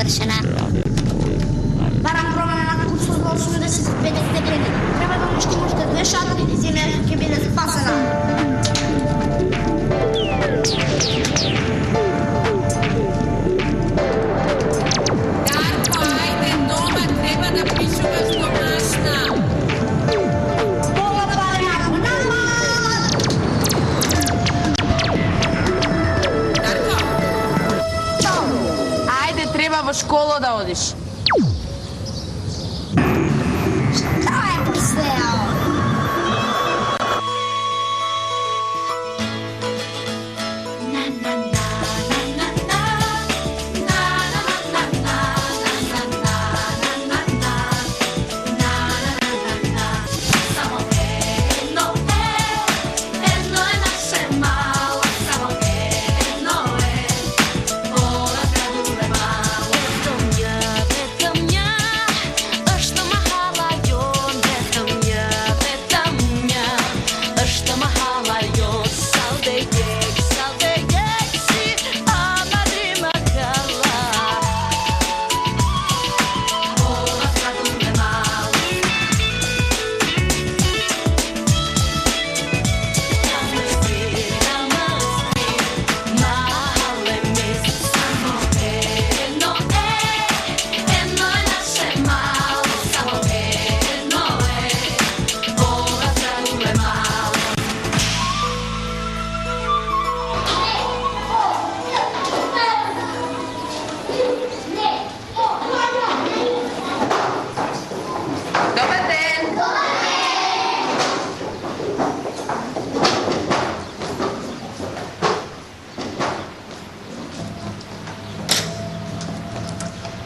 завршена. Барам промена на курс од 85 степени. Треба да уништим уште 2 шатли и земјата ќе биде спасена. Дарко, ајде дома, треба да пишуваш домашна. Дарко, ајде треба во школа да одиш. Што е посеал?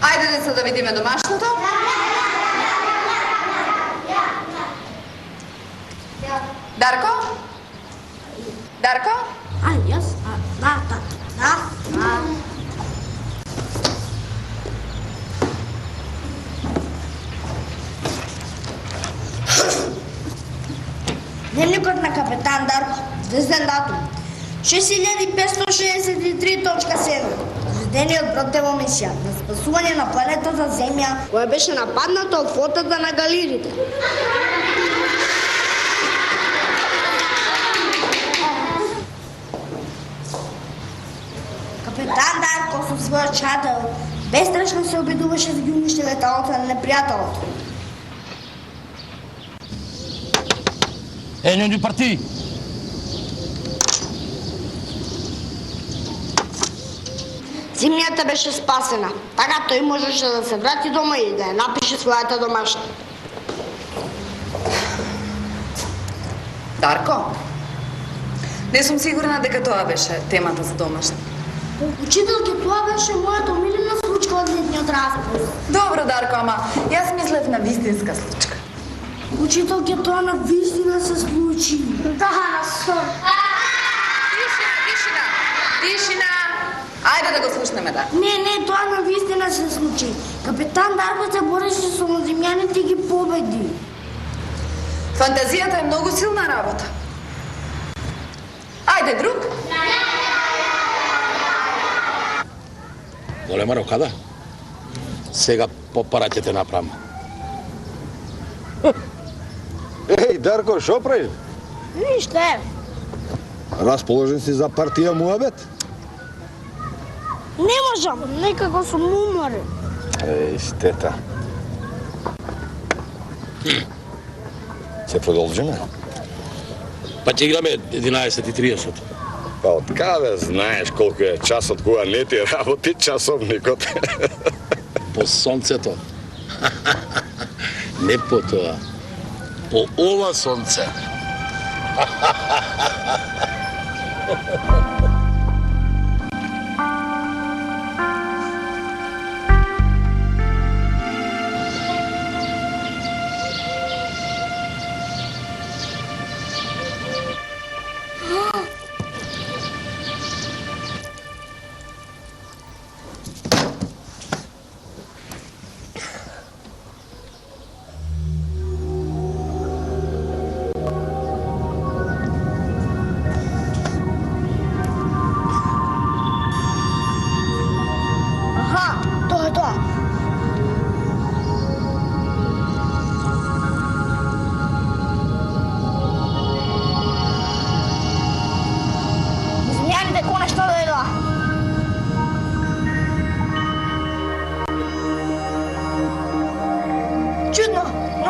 Ајде деца да видиме домашното. Дарко? Дарко? Јас? Да. Дневникот на капетан Дарко, звезден датум, 6563.7. Дениот бродтево мисија на спасување на планетата Земја, која беше нападната од флотата на галирите. Капетан Дарко со својот шател бестрашно се обидуваше да ги уништи леталото на непријателот. Non di partì! Земјата беше спасена, така тој можеше да се врати дома и да ја напише својата домашна. Дарко? Не сум сигурна дека тоа беше темата за домашна. Учителке, тоа беше мојата омилена случка од летниот распуст. Добро, Дарко, ама јас мислев на вистинска случка. Учителке, тоа на вистина се случи. Да, на сон. Тишина! Ајде да го слушнеме, да. Не, тоа на вистина се случи. Капетан Дарко се бореше со земјаните и ги победи. Фантазијата е многу силна работа. Ајде, друг? Голема рокада. Сега попара ќе те направам. Еј, Дарко, шо прави? Ниште. Расположен си за партија муабет? Не можам, некако сум уморен. Еј, штета. Ќе продолжиме? Па ќе играме 11:30. Па од каде знаеш колку е часот кога не ти работи часовникот? По сонцето. Не по тоа. По ова сонце.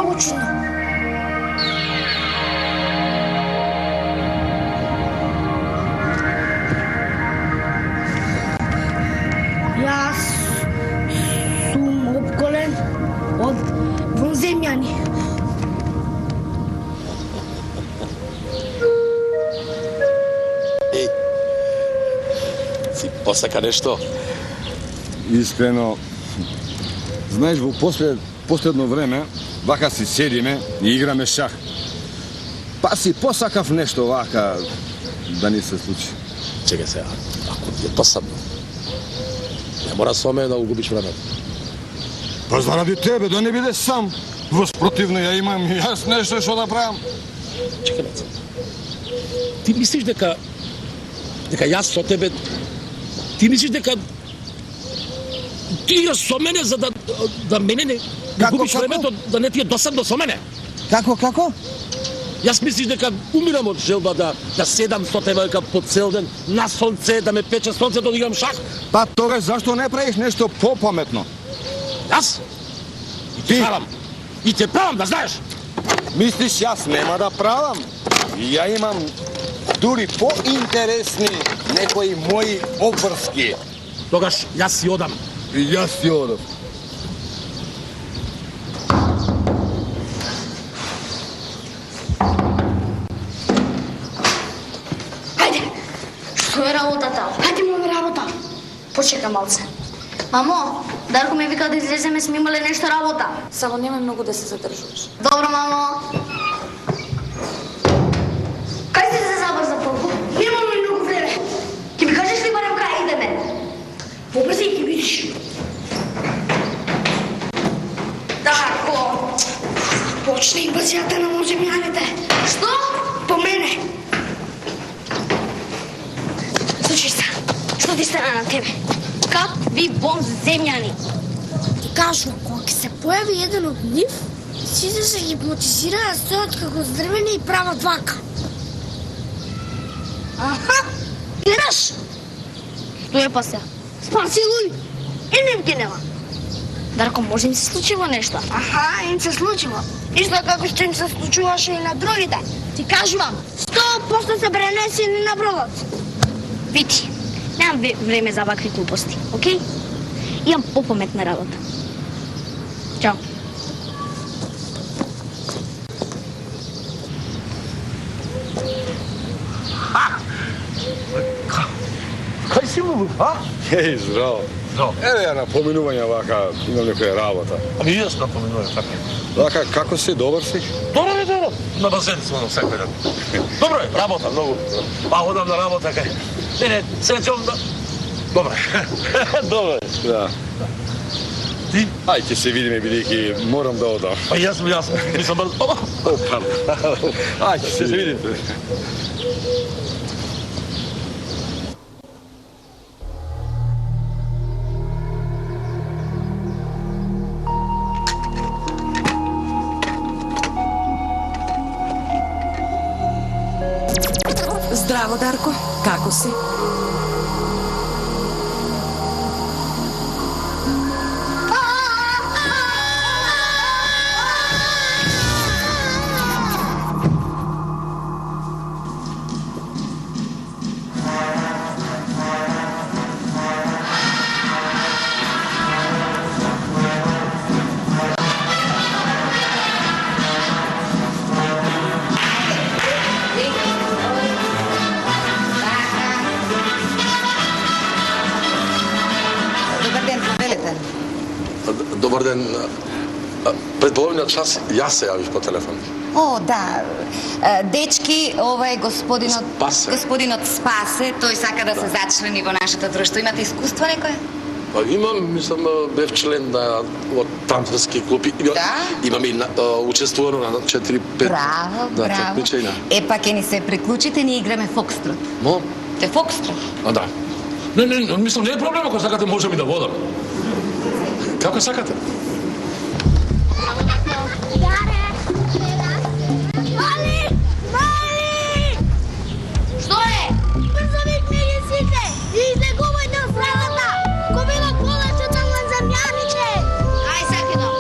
Многу чудно. Јас сум обколен од вонземјани. Еј, си посака нешто? Искрено, знаеш, во последно време, вака си седиме и играме шах. Па си посакав нешто вака да ни се случи. Чекај сега, ако ти е досадно, не мора со мене да угубиш времето. Па заради тебе, да не бидеш сам. Воспротивно ја имам и јас нешто што да правам. Чекај, Меца. Ти мислиш дека јас со тебе... Ти мислиш дека... Ти играш со мене за да мене не губиш времето, да не ти е досадно со мене? Како? Јас мислиш дека умирам од желба да седам со тебе по цел ден на сонце, да ме пече сонцето, да играм шах? Па тогаш зашто не правиш нешто попаметно? Јас? И те правам, да знаеш! Мислиш јас нема да правам? И ја имам дури поинтересни некои мои обврски. Тогаш јас си одам. И јас си одам. Хајде, што е работата? Хајде, моме работа. Почека малце. Мамо, Дарко ме вика да излеземе, сме имале нешто работа. Само немај многу да се задржуваш. Добро, мамо. Кај сте се забрза толку? Немаме многу време. Ќе ми кажеш ли барем кај идеме? Побрзи ќе видиш. Дарко, почне инвазијата на можемјаните. Што? По мене. Слушай се, што ти стана на тебе? Какви вонземјани? Ти кажу, кога ќе се појави еден од нив, сите се гипнотизираат, стојат како здрвени и прават вака. Аха, гледаш? Што е па се? Спасилуј! И нив ги нема. Дарко, може им се случило нешто? Аха, им се случило. Исто како што им се случуваше и на другите. Ти кажувам, 100% се пренесени на бродот. Види, немам време за вакви глупости, окей? Имам попаметна работа. Чао. Кај си му, а? Еј, здраво. Здраво. Еве ја на поминување вака, имам некоја работа. Ами јас напоминувам, така. Вака, како си, добар си? Добро е, добро. На базен сме секој ден. Добро е, работа, многу. Па одам на работа кај. Не, среќавам да... Добро е. Добро е. Да. Ти? Ај, ќе се видиме, бидејќи морам да одам. Па јас мислам брзо. Опа. Ај, ќе се видиме. Здраво, Дарко. Како си? Добар ден. Пред половина час јас се јавив по телефон. О, да. Дечки, ова е господинот Спасе. Господинот Спасе, тој сака да се зачлени во нашето друштво. Имате искуство некое? Па имам, мислам, бев член на танцерски клуб. Да? Имам и учествувано на 4-5 Браво, браво. такмичења. Па ќе ни се приклучите, ние играме фокстрот. Мо? Те фокстрот? А, да. Не, мислам, не е проблем, ако сакате можем и да водам. Како сакате? Што е? Брзо викни ги сите! И излегувајте од страдата! Кобила колачот на вонземјаните! Ај, Сакино!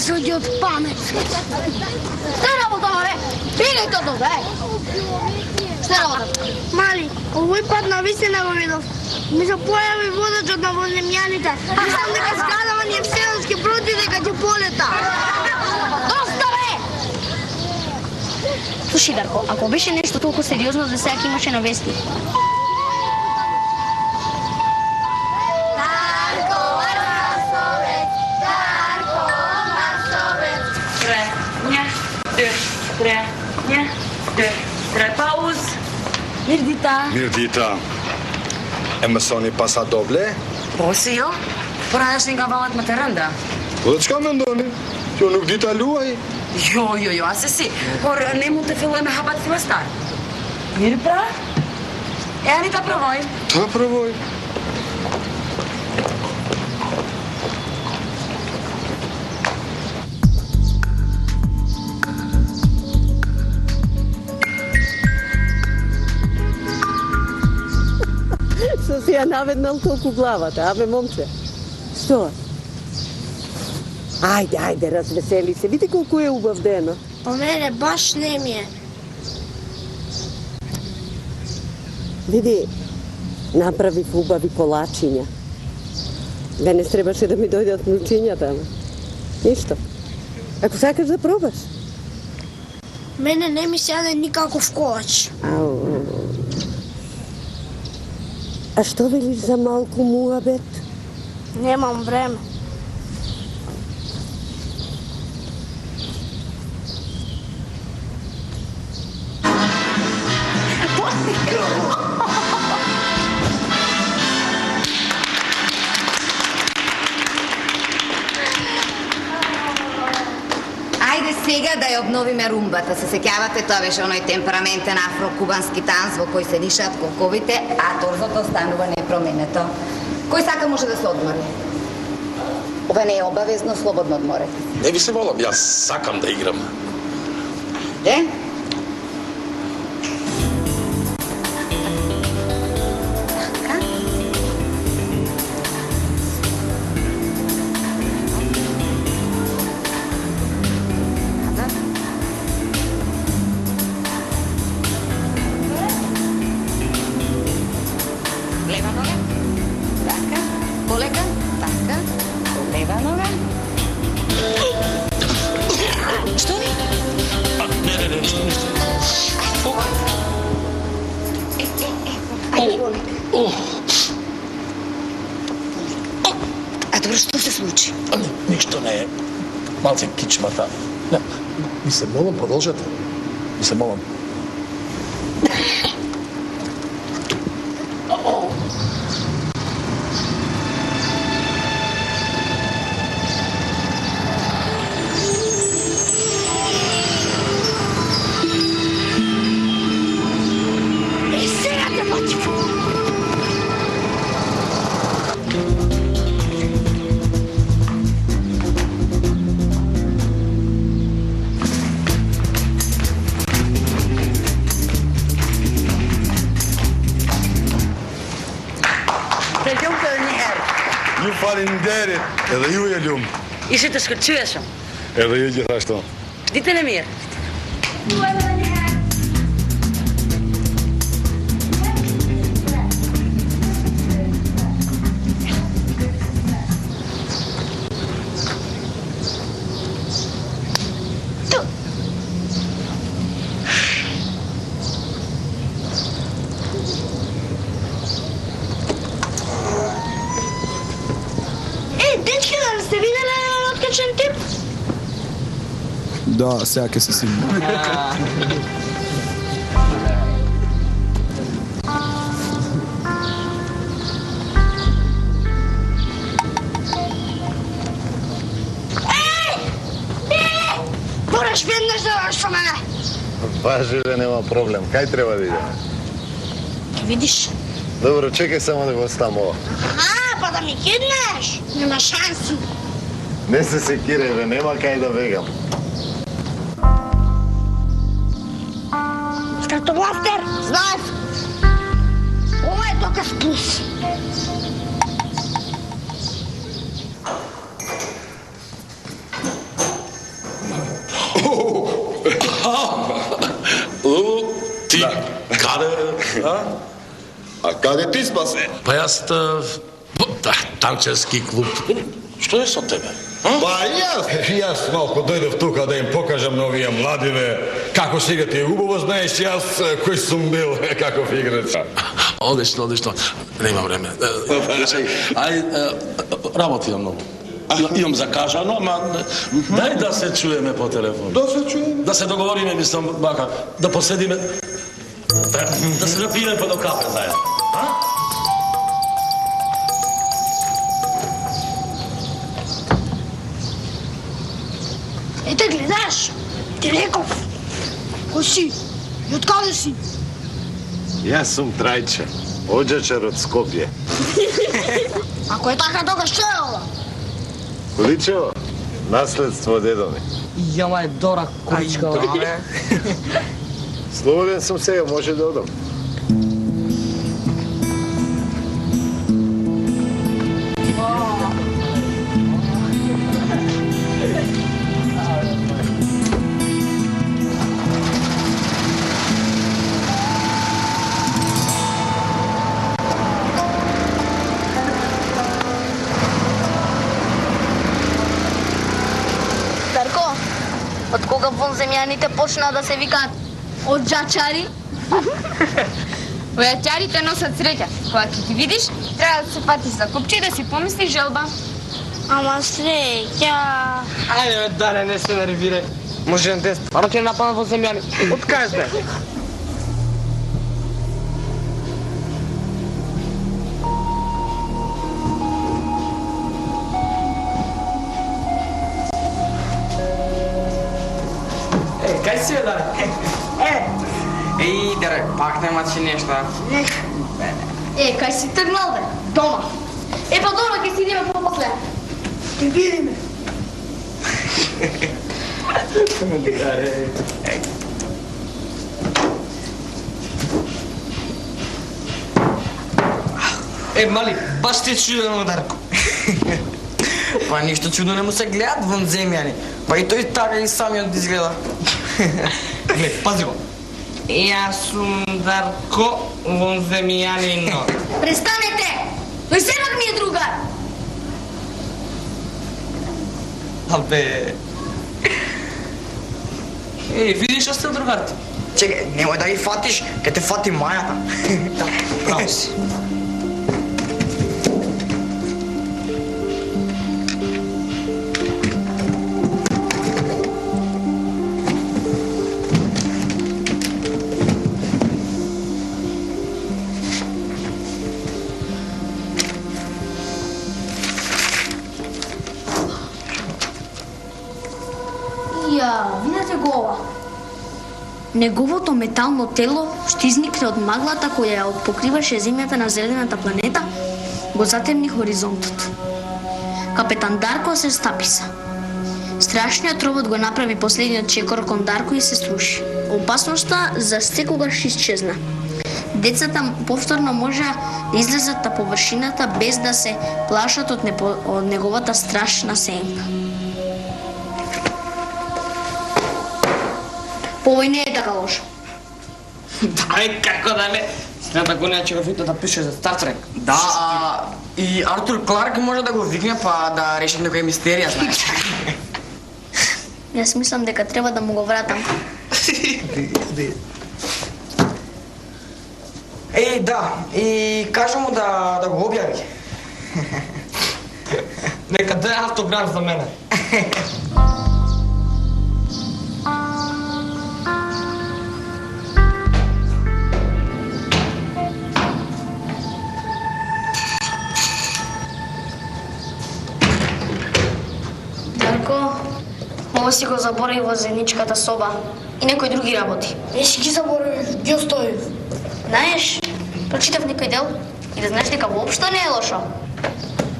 изоѓи од памет. Што работа, бе? Бегај тоа, бе! Што работа? Мали, овој пат навистина го видов. Ми се појави водачот на воземјаните. Мислам дека згадава ни вселенски брод и дека ќе полета. Доста, бе! Слушай, Дарко, ако беше нешто толку сериозно, за сега ќе имаше на вести. Pauz. Mirdita. Ema sono passa doble? Posi jo? Porajaš nga valat më të rënda. Po dhe çka mendoni? Kjo nuk di ta luaj. Jo, ase si. Por ne mund të fillojmë me hapat fillastar. Mirë pra? E ani ta provojmë. Ta provoj. Што си ја наведнал толку главата, абе момче? Што? Ајде, развесели се. Види колку е убав дено. По мене баш не ми е. Види, направив убави колачиња. Денес требаше да ми дојдат внучињата, ама. Ништо. Ако сакаш да пробаш. Мене не ми се јаде никаков колач. А што велиш за малку муабет? Немам време. Ајде сега да ја обновиме румбата. Се сеќавате, тоа беше оној темпераментен афро-кубански танц во кој се дишаат колковите, а торзото останува непроменето. Кој сака може да се одмори? Ова не е обавезно, слободно одморете. Не ви се волам, јас сакам да играм. Е? Лева нога, така, полека, така, лева нога. Што ви? Не, ништо. Ајде, полека. А добро, што се случи? Ништо не е. Малце кичмата. Не, ми се молам, продолжете. Ми се молам. Ju falinderit, edhe ju e lumë. Ishit të shkëlqyeshëm. Edhe ju gjithashtu. Ditën e mirë. Сте видели откачен тип? Да, сега ќе се сигурно. Мораш веднаш да дойдеш со мене. Важи, нема проблем. Кај треба да идеме? Ке видиш. Добро, чекај само да го оставам ова. Па да ми киднеш. Нема шанси. Не се секирај, бе, нема кај да бегам. Стратобластер, знаеш. Ова е доказ плюс. Каде, а? А каде ти спасе? Па јас танчерски клуб. Што е со тебе? Па јас малку дојдов тука да им покажам на овие младиве како се играте. Убаво знаеш јас кој сум бил каков играч. Одлично. Нема време. Ај, работи ја многу. Имам закажано, ама дај да се чуеме по телефон. Да се чуеме. Да се договориме, мислам, бака, да поседиме, да се напиеме по до кафе заедно. А? Ете, гледаш? Ти реков. Кој си? И од каде си? Јас сум Трајче, оđачар од Скопје. Ако е така, тогаш што е ова? Количево, наследство од дедо ми. Јама е добра количка. Слободен сум сега, може да одам. Дарко, од кога вонземјаните почнаа да се викаат оđачари? Ојачарите носат среќа. Кога ќе ги видиш, треба да се фатиш за копче и да си помислиш желба. Ама среќа... Ајде, Даре, не се нервирај. Може да те стварно ќе нападнат во земјани. Од кај сте? Кај си, Даре? Еј, Даре, пак нема ти нешта. Кај си тргнал, бе? Дома. Па добро, ќе си идеме попосле. Ќе видиме. Мали, баш ти е чудено, Дарко. Па ништо чудно не му се гледат вон земјани. Па и тој така и самиот изгледа. Глед, пази го. Јас сум Дарко вон земјанино. Престанете! Тој сепак ми е другар. Абе. Видиш што сте другарите? Чекај, немој да ги фатиш, ке те фати мајата. Да, право си. Видете го ова. Неговото метално тело што изникне од маглата која ја покриваше земјата на зелената планета, го затемни хоризонтот. Капетан Дарко се стаписа. Страшниот робот го направи последниот чекор кон Дарко и се сруши. Опасноста за секогаш исчезна. Децата повторно можеа да излезат на површината без да се плашат од неговата страшна сенка. Овој не е така лошо. Дај, како да не? Смета го не ќе го викне да пише за Стар Трек. Да, и Артур Кларк може да го викне па да реши некоја мистерија, знаеш. Јас мислам дека треба да му го вратам. Да, и кажа му да го објави. Нека даде автограф за мене. Ова си го заборави во заедничката соба и некои други работи. Не си ги заборавив, ги оставив. Знаеш, прочитав некој дел и да знаеш дека воопшто не е лошо.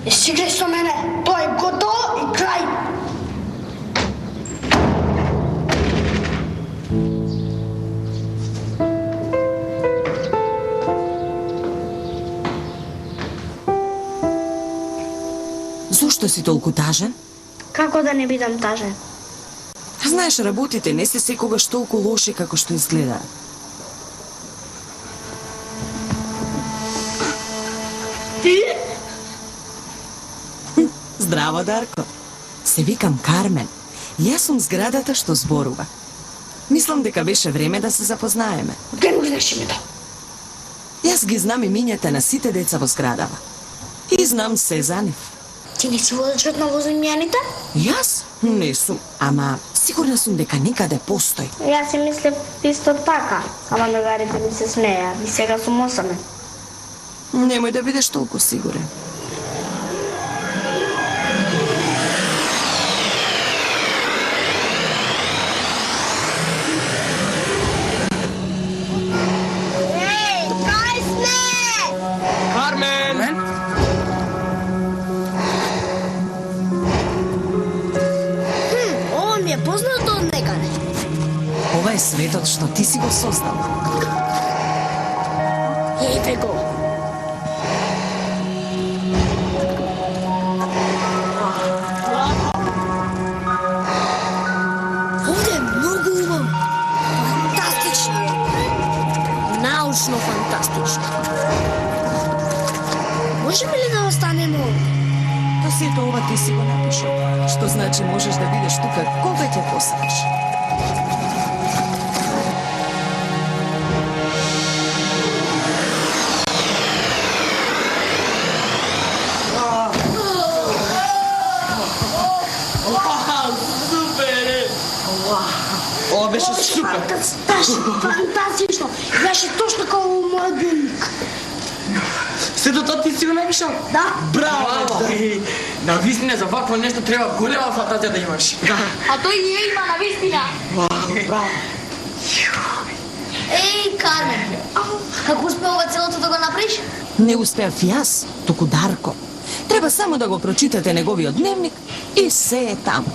Не си играј со мене, тоа е готово и крај. Зошто си толку тажен? Како да не бидам тажен? Знаеш, работите не се секогаш толку лоши како што изгледаат. ти? Здраво, Дарко. Се викам Кармен. Јас сум зградата што зборува. Мислам дека беше време да се запознаеме. Откај му знаеш името? Јас ги знам имињата на сите деца во зградава. И знам се за нив. Ти не си водачот на воземјаните? Јас? Не сум, ама сигурна сум дека некаде постои. Јас си мислев исто така, ама другарите ми се смеја и сега сум осамен. Немој да бидеш толку сигурен. Кармен! Ова ми е познато од некаде. Ова е светот што ти си го создал. Ејте го. Овде е многу убаво. Фантастично. Научно фантастично. Можеме ли да останеме овде? Па сето ова ти си го напишал. Што значи можеш да видиш тука кога ќе посакаш. Ова беше супер. Фантастично. Беше точно како во мојот дневник. Сето тоа ти си го напишал? Да. Браво! На вистина за вакво нешто треба голема фантазија да имаш. А тој не има на вистина. Браво. Еј, Кармен, како успеа ова целото да го направиш? Не успеав јас, туку Дарко. Треба само да го прочитате неговиот дневник и се е таму.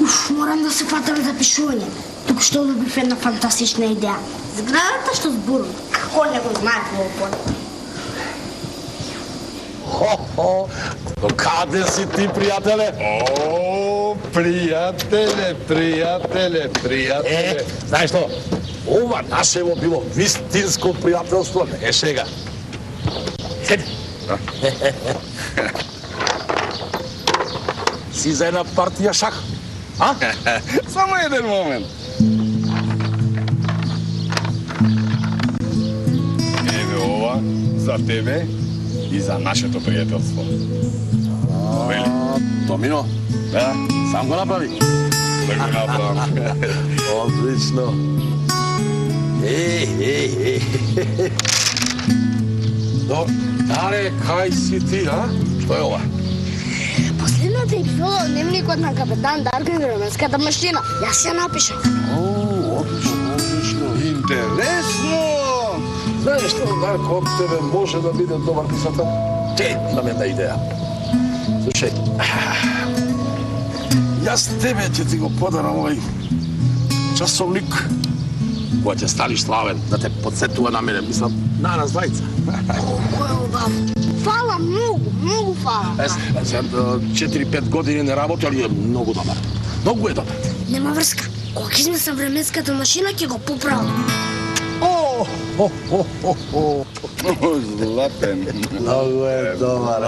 Уф, морам да се фатам за пишување. Туку што добив една фантастична идеја. Зградата што зборува. Како не го знаев во поле? Хо-хо, докаде си ти, пријателе? О, пријателе. Знаеш што? Ова нашево било вистинско пријателство, не е шега. Седи. Си за една партија шах? А? Само еден момент. Еве ова за тебе и за нашето пријателство. Вели? Томино? Да, Сам го направи? да го направам. Одлично. Еј. Но, даре, кај си ти, а? Што е ова? Последната епизода од дневникот на капетан Дарко и временската машина. Јас ја напишав. О, одлично. Интересно! Знаеш што, Дарко, од тебе може да биде добар писател? Те, имам една идеја. Слушај, јас тебе ќе ти го подарам овај часовник, кога ќе станеш славен, да те подсетува на мене, мислам, на нас двајца. Кој е убав? Фала многу фала. 4-5 години не работи, али е многу добар. Многу е добар. Нема врска. Кога ќе сме со временската машина, ќе го поправам. Златен. Многу е добар.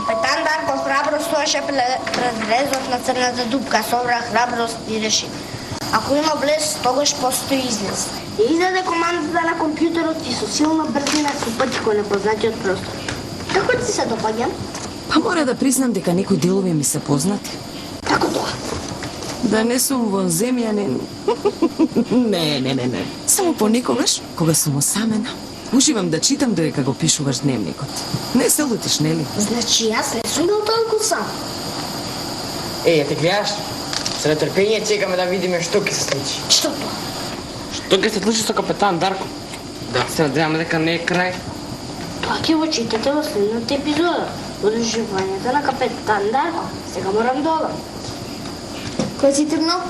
Капетан Дарко храбро стоеше пред влезот на црната дупка, собра храброст и реши. Ако има влез, тогаш постои излез. И издаде командата на компјутерот и со силна брзина се пати кој непознатиот простор. Како ти се допаѓа? Па мора да признам дека некои делови ми се познати. Како тоа? Да не сум вонземјанин. Не. Само понекогаш, кога сум осамена, уживам да читам додека го пишуваш дневникот. Не се лутиш, нели? Значи јас не сум бил толку сам. Еј, те гледаш? Со нетрпение чекаме да видиме што ќе се случи. Што тоа? Што ќе се случи со капетан Дарко? Да се надеваме дека не е крај. Тоа ќе го читате во следната епизода. Одоживувањето на капетан Дарко. Сега морам да одам. Кој си тргнал?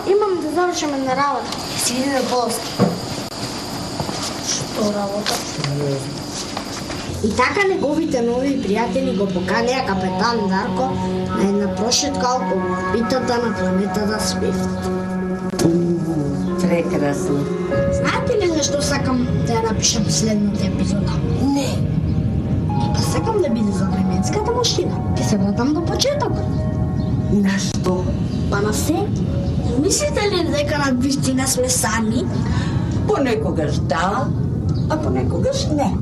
Имам да завршам една работа. Ќе си видиме полоски. Што работа? И така неговите нови пријатели го поканеа капетан Дарко на една прошетка околу орбитата на планетата Свифт. Прекрасно. Знаете ли зашто сакам да ја напишам следната епизода. Не. Па сакам да биде за временската машина. Ќе се вратам до почетокот. На што? Па на се. Мислите ли дека на вистина сме сами? Понекогаш да, а понекогаш не.